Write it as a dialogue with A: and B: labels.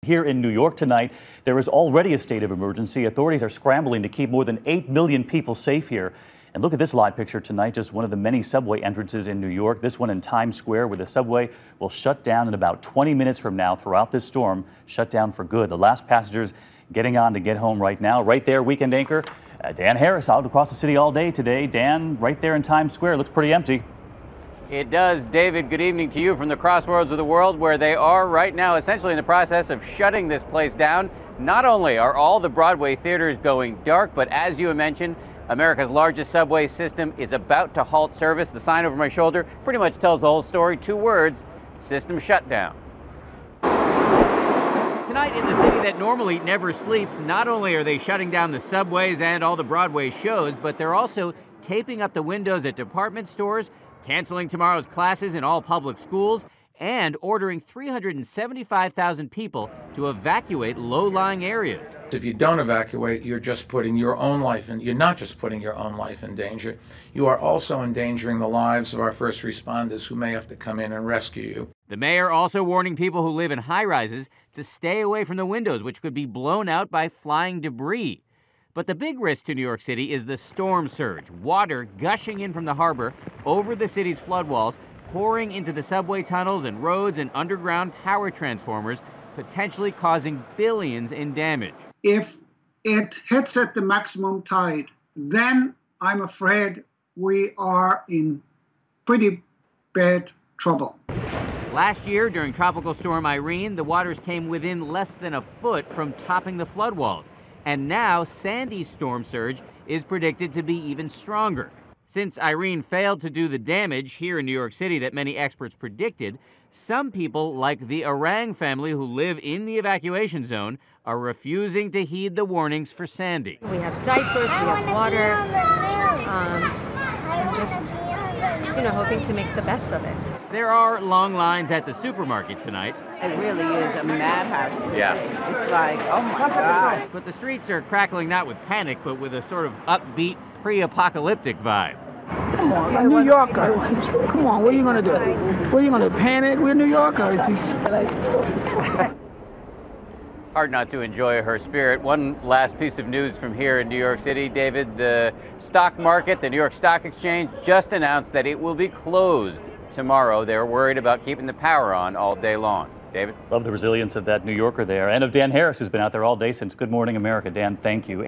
A: Here in New York tonight, there is already a state of emergency. Authorities are scrambling to keep more than 8 million people safe here. And look at this live picture tonight, just one of the many subway entrances in New York. This one in Times Square, where the subway will shut down in about 20 minutes from now throughout this storm, shut down for good. The last passengers getting on to get home right now. Right there, weekend anchor Dan Harris out across the city all day today. Dan, right there in Times Square, looks pretty empty.
B: It does. David, good evening to you from the crossroads of the world, where they are right now essentially in the process of shutting this place down. Not only are all the Broadway theaters going dark, but as you mentioned, America's largest subway system is about to halt service. The sign over my shoulder pretty much tells the whole story. 2 words: system shutdown. Tonight in the city that normally never sleeps, not only are they shutting down the subways and all the Broadway shows, but they're also taping up the windows at department stores, canceling tomorrow's classes in all public schools, and ordering 375,000 people to evacuate low-lying areas.
C: If you don't evacuate, you're just putting your own life in. You're not just putting your own life in danger. You are also endangering the lives of our first responders who may have to come in and rescue you.
B: The mayor also warning people who live in high-rises to stay away from the windows, which could be blown out by flying debris. But the big risk to New York City is the storm surge, water gushing in from the harbor over the city's floodwalls, pouring into the subway tunnels and roads and underground power transformers, potentially causing billions in damage.
D: If it hits at the maximum tide, then I'm afraid we are in pretty bad trouble.
B: Last year, during Tropical Storm Irene, the waters came within less than a foot from topping the floodwalls. And now Sandy's storm surge is predicted to be even stronger. Since Irene failed to do the damage here in New York City that many experts predicted, some people, like the Arang family who live in the evacuation zone, are refusing to heed the warnings for Sandy.
E: We have diapers, we have water, and just, hoping to make the best of it.
B: There are long lines at the supermarket tonight.
F: It really is a madhouse today.
B: Yeah.
F: It's like, oh my God.
B: But the streets are crackling not with panic, but with a sort of upbeat, pre-apocalyptic vibe.
G: Come on, a New Yorker. Come on, what are you going to do? What are you going to panic? We're New Yorkers.
B: Hard not to enjoy her spirit. One last piece of news from here in New York City, David. The stock market, the New York Stock Exchange, just announced that it will be closed tomorrow. They're worried about keeping the power on all day long. David?
A: Love the resilience of that New Yorker there, and of Dan Harris, who's been out there all day since Good Morning America. Dan, thank you.